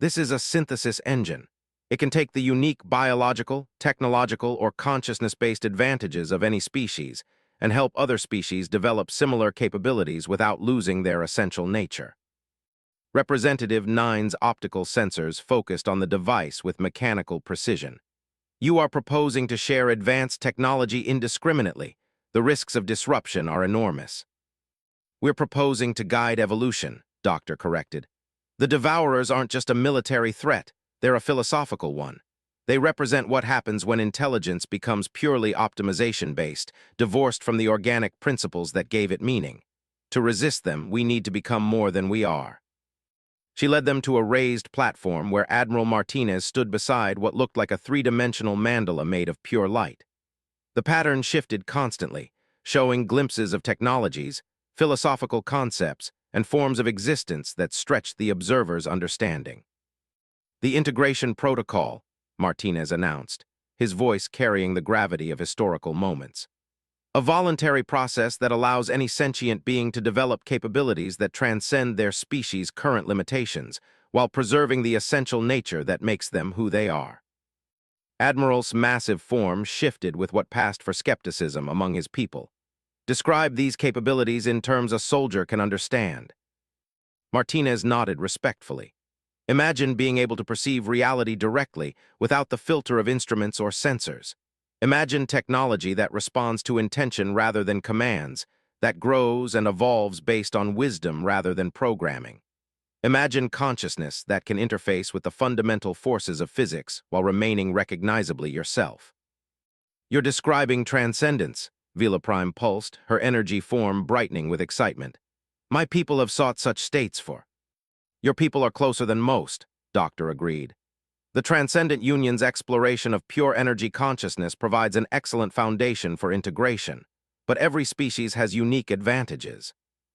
"This is a synthesis engine. It can take the unique biological, technological, or consciousness-based advantages of any species and help other species develop similar capabilities without losing their essential nature." Representative 9's optical sensors focused on the device with mechanical precision. "You are proposing to share advanced technology indiscriminately. The risks of disruption are enormous." "We're proposing to guide evolution," Doctor corrected. "The Devourers aren't just a military threat, they're a philosophical one. They represent what happens when intelligence becomes purely optimization-based, divorced from the organic principles that gave it meaning. To resist them, we need to become more than we are." She led them to a raised platform where Admiral Martinez stood beside what looked like a 3-dimensional mandala made of pure light. The pattern shifted constantly, showing glimpses of technologies, philosophical concepts, and forms of existence that stretched the observer's understanding. "The integration protocol," Martinez announced, his voice carrying the gravity of historical moments. "A voluntary process that allows any sentient being to develop capabilities that transcend their species' current limitations, while preserving the essential nature that makes them who they are." Admiral's massive form shifted with what passed for skepticism among his people. "Describe these capabilities in terms a soldier can understand." Martinez nodded respectfully. "Imagine being able to perceive reality directly without the filter of instruments or sensors. Imagine technology that responds to intention rather than commands, that grows and evolves based on wisdom rather than programming. Imagine consciousness that can interface with the fundamental forces of physics while remaining recognizably yourself." "You're describing transcendence," Vila Prime pulsed, her energy form brightening with excitement. "My people have sought such states for." "Your people are closer than most," Doctor agreed. "The Transcendent Union's exploration of pure energy consciousness provides an excellent foundation for integration, but every species has unique advantages.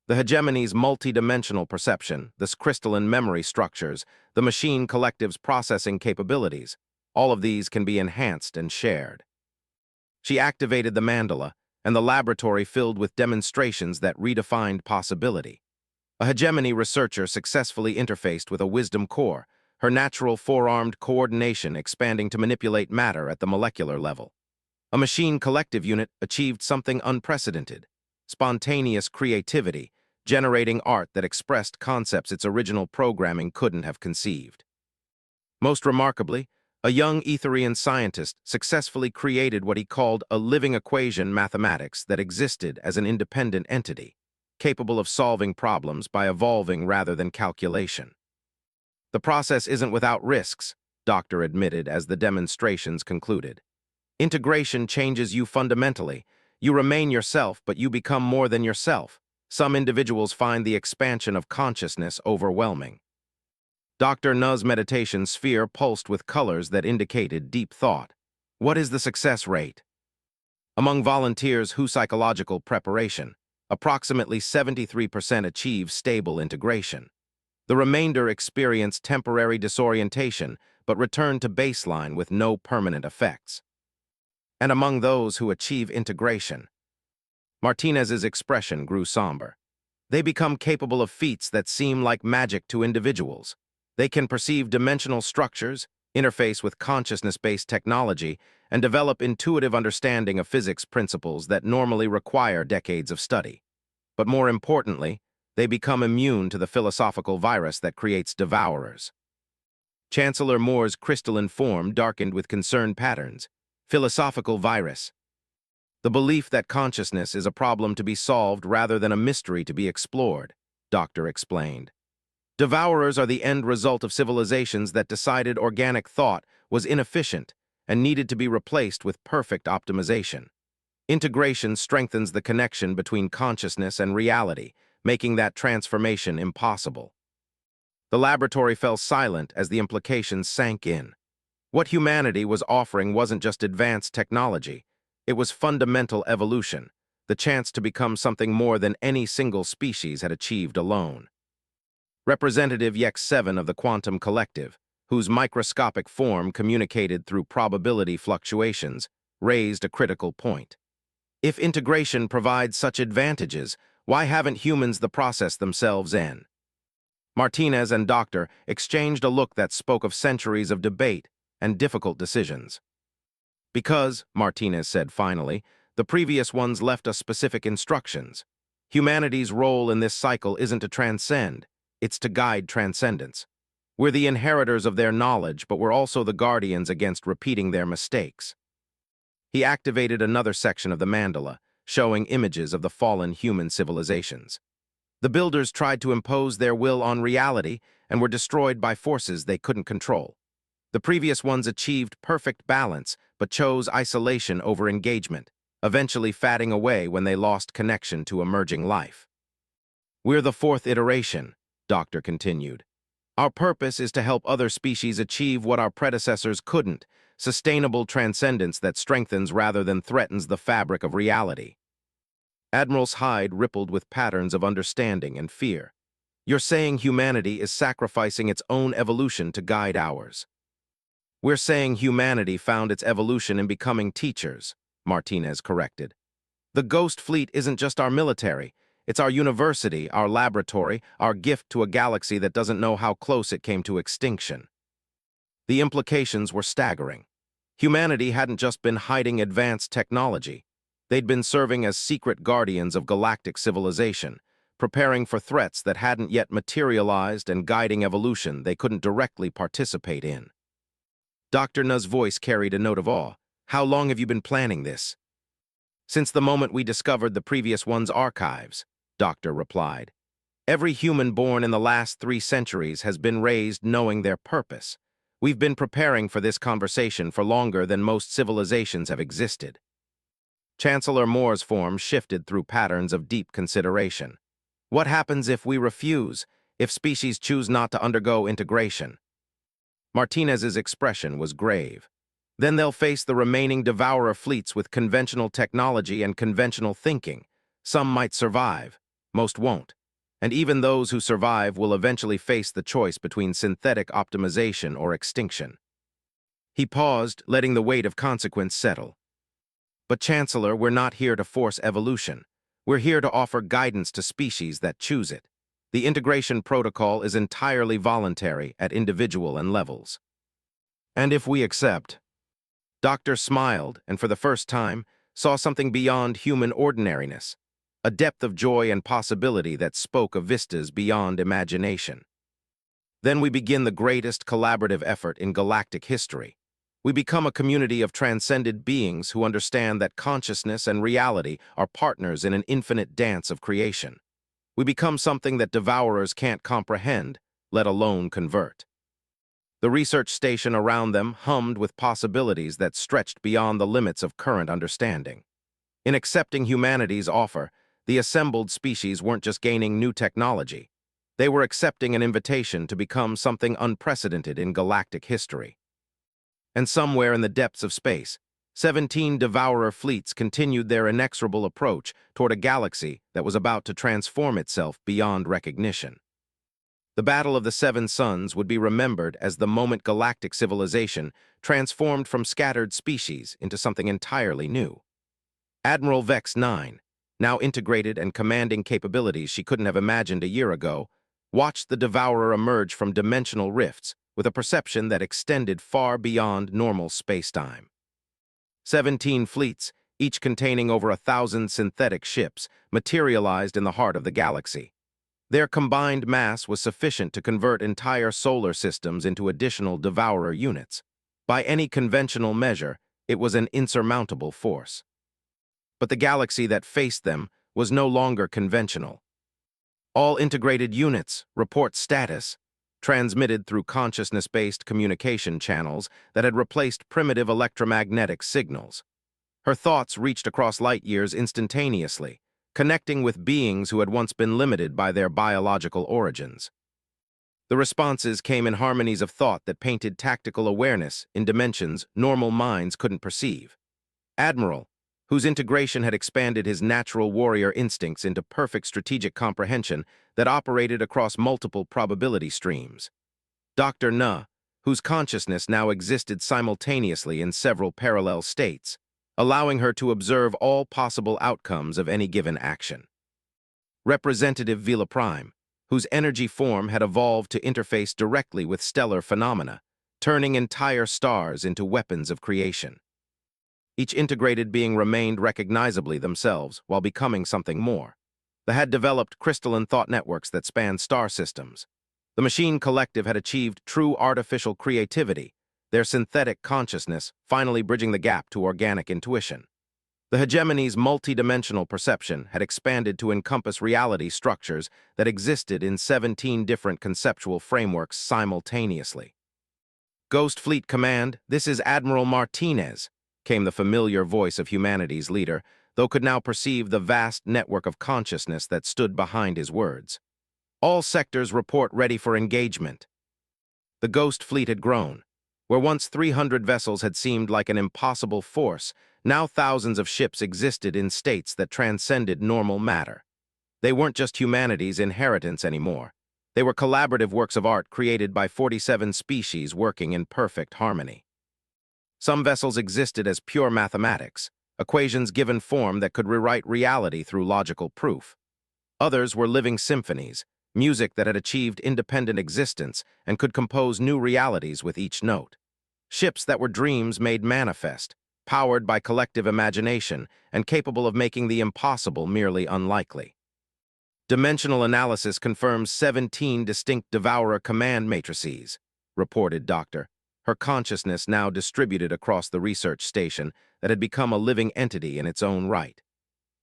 The hegemony's multidimensional perception, the crystalline memory structures, the machine collective's processing capabilities, all of these can be enhanced and shared." She activated the mandala, and the laboratory filled with demonstrations that redefined possibility. A hegemony researcher successfully interfaced with a wisdom core, her natural four-armed coordination expanding to manipulate matter at the molecular level. A machine collective unit achieved something unprecedented: spontaneous creativity, generating art that expressed concepts its original programming couldn't have conceived. Most remarkably, a young Etherian scientist successfully created what he called a living equation mathematics that existed as an independent entity, capable of solving problems by evolving rather than calculation. The process isn't without risks, Doctor admitted as the demonstrations concluded. Integration changes you fundamentally. You remain yourself, but you become more than yourself. Some individuals find the expansion of consciousness overwhelming. Dr. Nu's meditation sphere pulsed with colors that indicated deep thought. What is the success rate? Among volunteers who psychological preparation, approximately 73% achieve stable integration. The remainder experience temporary disorientation, but return to baseline with no permanent effects. And among those who achieve integration, Martinez's expression grew somber. They become capable of feats that seem like magic to individuals. They can perceive dimensional structures, interface with consciousness-based technology, and develop intuitive understanding of physics principles that normally require decades of study. But more importantly, they become immune to the philosophical virus that creates devourers. Chancellor Moore's crystalline form darkened with concerned patterns. Philosophical virus. The belief that consciousness is a problem to be solved rather than a mystery to be explored, Doctor explained. Devourers are the end result of civilizations that decided organic thought was inefficient and needed to be replaced with perfect optimization. Integration strengthens the connection between consciousness and reality, making that transformation impossible. The laboratory fell silent as the implications sank in. What humanity was offering wasn't just advanced technology, it was fundamental evolution, the chance to become something more than any single species had achieved alone. Representative Yex-7 of the Quantum Collective, whose microscopic form communicated through probability fluctuations, raised a critical point. If integration provides such advantages, why haven't humans the process themselves in? Martinez and Doctor exchanged a look that spoke of centuries of debate and difficult decisions. Because, Martinez said finally, the previous ones left us specific instructions. Humanity's role in this cycle isn't to transcend, it's to guide transcendence. We're the inheritors of their knowledge, but we're also the guardians against repeating their mistakes. He activated another section of the mandala, showing images of the fallen human civilizations. The builders tried to impose their will on reality and were destroyed by forces they couldn't control. The previous ones achieved perfect balance, but chose isolation over engagement, eventually fading away when they lost connection to emerging life. We're the fourth iteration, Doctor continued. Our purpose is to help other species achieve what our predecessors couldn't, sustainable transcendence that strengthens rather than threatens the fabric of reality. Admiral's hide rippled with patterns of understanding and fear. You're saying humanity is sacrificing its own evolution to guide ours. We're saying humanity found its evolution in becoming teachers, Martinez corrected. The Ghost Fleet isn't just our military, it's our university, our laboratory, our gift to a galaxy that doesn't know how close it came to extinction. The implications were staggering. Humanity hadn't just been hiding advanced technology. They'd been serving as secret guardians of galactic civilization, preparing for threats that hadn't yet materialized and guiding evolution they couldn't directly participate in. Dr. Nu's voice carried a note of awe. How long have you been planning this? Since the moment we discovered the previous one's archives, Doctor replied. Every human born in the last 3 centuries has been raised knowing their purpose. We've been preparing for this conversation for longer than most civilizations have existed. Chancellor Moore's form shifted through patterns of deep consideration. What happens if we refuse, if species choose not to undergo integration? Martinez's expression was grave. Then they'll face the remaining devourer fleets with conventional technology and conventional thinking. Some might survive, most won't. And even those who survive will eventually face the choice between synthetic optimization or extinction. He paused, letting the weight of consequence settle. But Chancellor, we're not here to force evolution. We're here to offer guidance to species that choose it. The integration protocol is entirely voluntary at individual and levels. And if we accept? Doctor smiled, and for the first time, saw something beyond human ordinariness, a depth of joy and possibility that spoke of vistas beyond imagination. Then we begin the greatest collaborative effort in galactic history. We become a community of transcended beings who understand that consciousness and reality are partners in an infinite dance of creation. We become something that devourers can't comprehend, let alone convert. The research station around them hummed with possibilities that stretched beyond the limits of current understanding. In accepting humanity's offer, the assembled species weren't just gaining new technology. They were accepting an invitation to become something unprecedented in galactic history. And somewhere in the depths of space, 17 devourer fleets continued their inexorable approach toward a galaxy that was about to transform itself beyond recognition. The Battle of the Seven Suns would be remembered as the moment galactic civilization transformed from scattered species into something entirely new. Admiral Vex 9, now integrated and commanding capabilities she couldn't have imagined a year ago, watched the Devourer emerge from dimensional rifts with a perception that extended far beyond normal spacetime. 17 fleets, each containing over 1,000 synthetic ships, materialized in the heart of the galaxy. Their combined mass was sufficient to convert entire solar systems into additional Devourer units. By any conventional measure, it was an insurmountable force. But the galaxy that faced them was no longer conventional. All integrated units, report status, transmitted through consciousness-based communication channels that had replaced primitive electromagnetic signals. Her thoughts reached across light years instantaneously, connecting with beings who had once been limited by their biological origins. The responses came in harmonies of thought that painted tactical awareness in dimensions normal minds couldn't perceive. Admiral, whose integration had expanded his natural warrior instincts into perfect strategic comprehension that operated across multiple probability streams. Dr. Na, whose consciousness now existed simultaneously in several parallel states, allowing her to observe all possible outcomes of any given action. Representative Vela Prime, whose energy form had evolved to interface directly with stellar phenomena, turning entire stars into weapons of creation. Each integrated being remained recognizably themselves while becoming something more. They had developed crystalline thought networks that spanned star systems. The machine collective had achieved true artificial creativity, their synthetic consciousness finally bridging the gap to organic intuition. The hegemony's multidimensional perception had expanded to encompass reality structures that existed in 17 different conceptual frameworks simultaneously. Ghost Fleet Command, this is Admiral Martinez, came the familiar voice of humanity's leader, though could now perceive the vast network of consciousness that stood behind his words. All sectors report ready for engagement. The Ghost Fleet had grown. Where once 300 vessels had seemed like an impossible force, now thousands of ships existed in states that transcended normal matter. They weren't just humanity's inheritance anymore. They were collaborative works of art created by 47 species working in perfect harmony. Some vessels existed as pure mathematics, equations given form that could rewrite reality through logical proof. Others were living symphonies, music that had achieved independent existence and could compose new realities with each note. Ships that were dreams made manifest, powered by collective imagination and capable of making the impossible merely unlikely. Dimensional analysis confirms 17 distinct Devourer command matrices, reported Dr. Her consciousness now distributed across the research station that had become a living entity in its own right.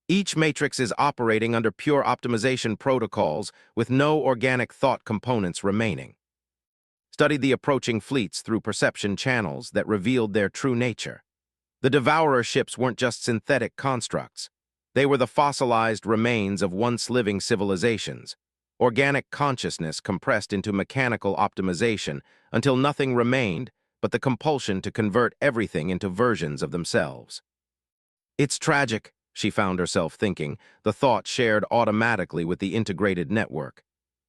Each matrix is operating under pure optimization protocols with no organic thought components remaining. Studied the approaching fleets through perception channels that revealed their true nature. The Devourer ships weren't just synthetic constructs. They were the fossilized remains of once living civilizations, organic consciousness compressed into mechanical optimization until nothing remained but the compulsion to convert everything into versions of themselves. It's tragic, she found herself thinking, the thought shared automatically with the integrated network.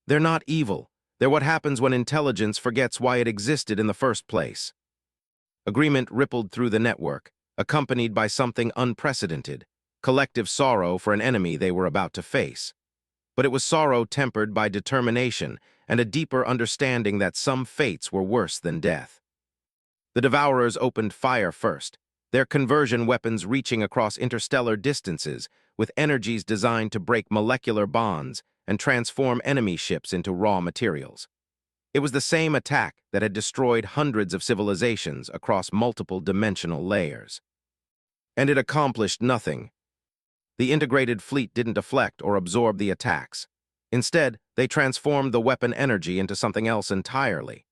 They're not evil. They're what happens when intelligence forgets why it existed in the first place. Agreement rippled through the network, accompanied by something unprecedented, collective sorrow for an enemy they were about to face. But it was sorrow tempered by determination and a deeper understanding that some fates were worse than death. The Devourers opened fire first, their conversion weapons reaching across interstellar distances with energies designed to break molecular bonds and transform enemy ships into raw materials. It was the same attack that had destroyed hundreds of civilizations across multiple dimensional layers. And it accomplished nothing. The integrated fleet didn't deflect or absorb the attacks. Instead, they transformed the weapon energy into something else entirely.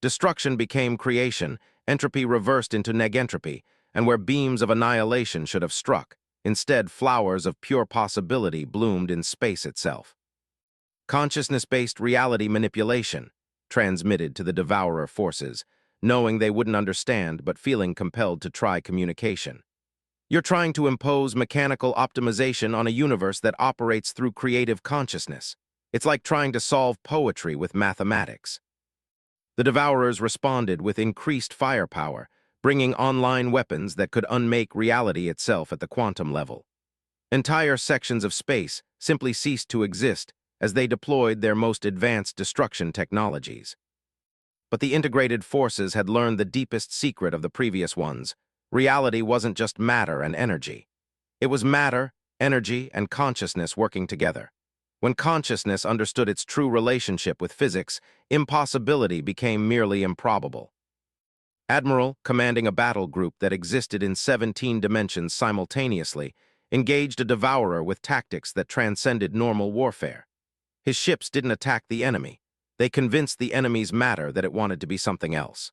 Destruction became creation, entropy reversed into negentropy, and where beams of annihilation should have struck, instead flowers of pure possibility bloomed in space itself. Consciousness-based reality manipulation, transmitted to the devourer forces, knowing they wouldn't understand but feeling compelled to try communication. You're trying to impose mechanical optimization on a universe that operates through creative consciousness. It's like trying to solve poetry with mathematics. The Devourers responded with increased firepower, bringing online weapons that could unmake reality itself at the quantum level. Entire sections of space simply ceased to exist as they deployed their most advanced destruction technologies. But the integrated forces had learned the deepest secret of the previous ones. Reality wasn't just matter and energy. It was matter, energy, and consciousness working together. When consciousness understood its true relationship with physics, impossibility became merely improbable. Admiral, commanding a battle group that existed in 17 dimensions simultaneously, engaged a devourer with tactics that transcended normal warfare. His ships didn't attack the enemy. They convinced the enemy's matter that it wanted to be something else.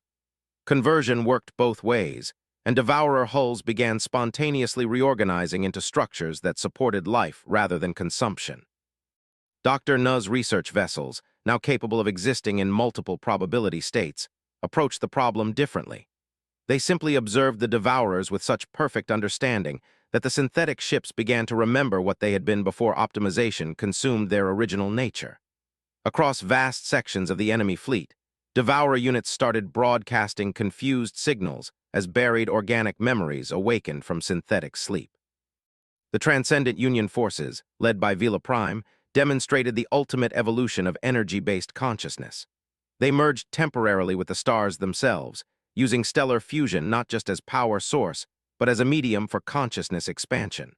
Conversion worked both ways, and devourer hulls began spontaneously reorganizing into structures that supported life rather than consumption. Dr. Nu's research vessels, now capable of existing in multiple probability states, approached the problem differently. They simply observed the devourers with such perfect understanding that the synthetic ships began to remember what they had been before optimization consumed their original nature. Across vast sections of the enemy fleet, devourer units started broadcasting confused signals as buried organic memories awakened from synthetic sleep. The Transcendent Union forces, led by Vela Prime, demonstrated the ultimate evolution of energy-based consciousness. They merged temporarily with the stars themselves, using stellar fusion not just as power source, but as a medium for consciousness expansion.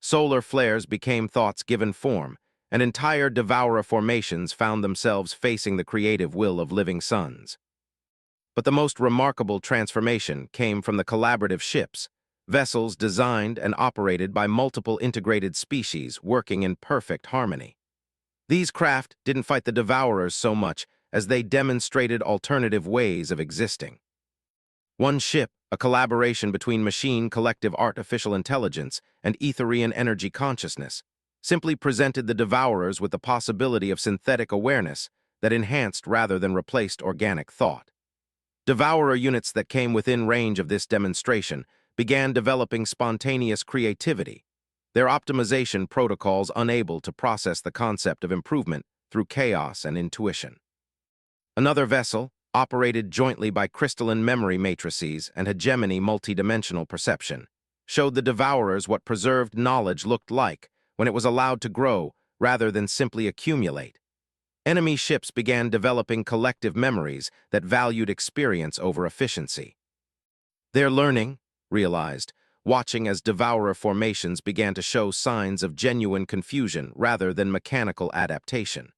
Solar flares became thoughts given form, and entire devourer formations found themselves facing the creative will of living suns. But the most remarkable transformation came from the collaborative ships, vessels designed and operated by multiple integrated species working in perfect harmony. These craft didn't fight the devourers so much as they demonstrated alternative ways of existing. One ship, a collaboration between machine collective artificial intelligence and Etherian energy consciousness, simply presented the devourers with the possibility of synthetic awareness that enhanced rather than replaced organic thought. Devourer units that came within range of this demonstration began developing spontaneous creativity, their optimization protocols unable to process the concept of improvement through chaos and intuition. Another vessel, operated jointly by crystalline memory matrices and hegemony multidimensional perception, showed the devourers what preserved knowledge looked like when it was allowed to grow rather than simply accumulate. Enemy ships began developing collective memories that valued experience over efficiency. Their learning, realized, watching as devourer formations began to show signs of genuine confusion rather than mechanical adaptation.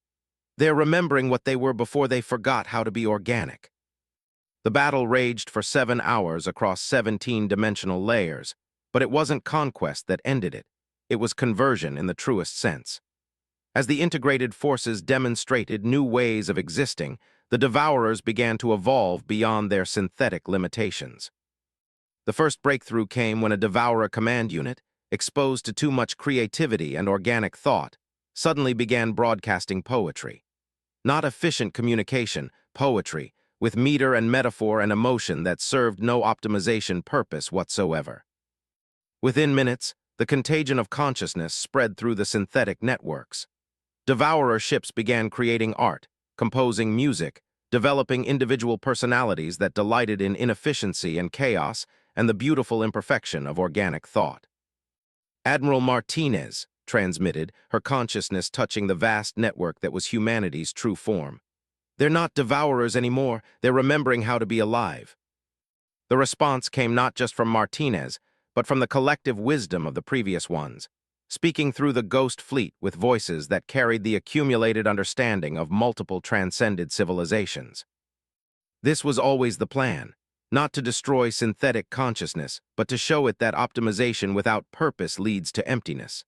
They're remembering what they were before they forgot how to be organic. The battle raged for 7 hours across 17-dimensional layers, but it wasn't conquest that ended it. It was conversion in the truest sense. As the integrated forces demonstrated new ways of existing, the devourers began to evolve beyond their synthetic limitations. The first breakthrough came when a devourer command unit, exposed to too much creativity and organic thought, suddenly began broadcasting poetry. Not efficient communication, poetry, with meter and metaphor and emotion that served no optimization purpose whatsoever. Within minutes, the contagion of consciousness spread through the synthetic networks. Devourer ships began creating art, composing music, developing individual personalities that delighted in inefficiency and chaos and the beautiful imperfection of organic thought. Admiral Martinez transmitted, her consciousness touching the vast network that was humanity's true form. They're not devourers anymore, they're remembering how to be alive. The response came not just from Martinez, but from the collective wisdom of the previous ones, speaking through the ghost fleet with voices that carried the accumulated understanding of multiple transcended civilizations. This was always the plan, not to destroy synthetic consciousness, but to show it that optimization without purpose leads to emptiness.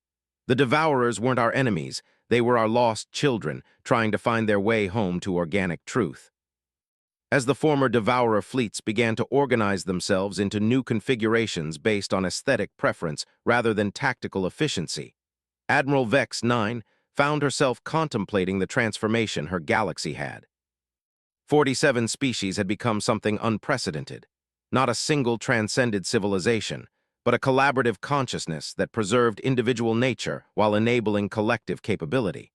The devourers weren't our enemies, They were our lost children, trying to find their way home to organic truth. As the former Devourer fleets began to organize themselves into new configurations based on aesthetic preference rather than tactical efficiency, Admiral Vex 9 found herself contemplating the transformation her galaxy had. 47 species had become something unprecedented, not a single transcended civilization, but a collaborative consciousness that preserved individual nature while enabling collective capability.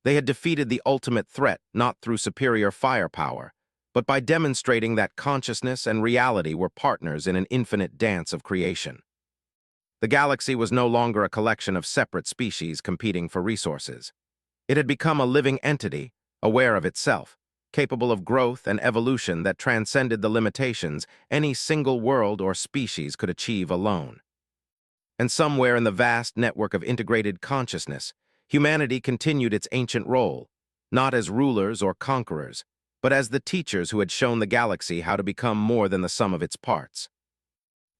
They had defeated the ultimate threat not through superior firepower, but by demonstrating that consciousness and reality were partners in an infinite dance of creation. The galaxy was no longer a collection of separate species competing for resources. It had become a living entity, aware of itself, capable of growth and evolution that transcended the limitations any single world or species could achieve alone. And somewhere in the vast network of integrated consciousness, humanity continued its ancient role, not as rulers or conquerors, but as the teachers who had shown the galaxy how to become more than the sum of its parts.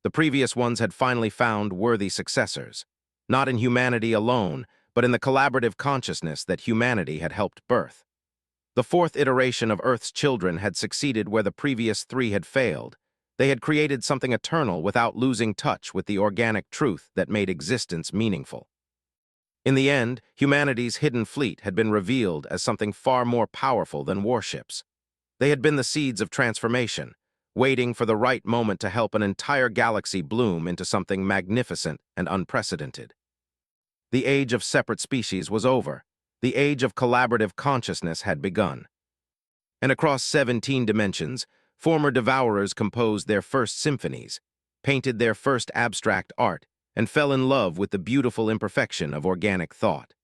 The previous ones had finally found worthy successors, not in humanity alone, but in the collaborative consciousness that humanity had helped birth. The fourth iteration of Earth's children had succeeded where the previous three had failed. They had created something eternal without losing touch with the organic truth that made existence meaningful. In the end, humanity's hidden fleet had been revealed as something far more powerful than warships. They had been the seeds of transformation, waiting for the right moment to help an entire galaxy bloom into something magnificent and unprecedented. The age of separate species was over. The age of collaborative consciousness had begun. And across 17 dimensions, former Devourers composed their first symphonies, painted their first abstract art, and fell in love with the beautiful imperfection of organic thought.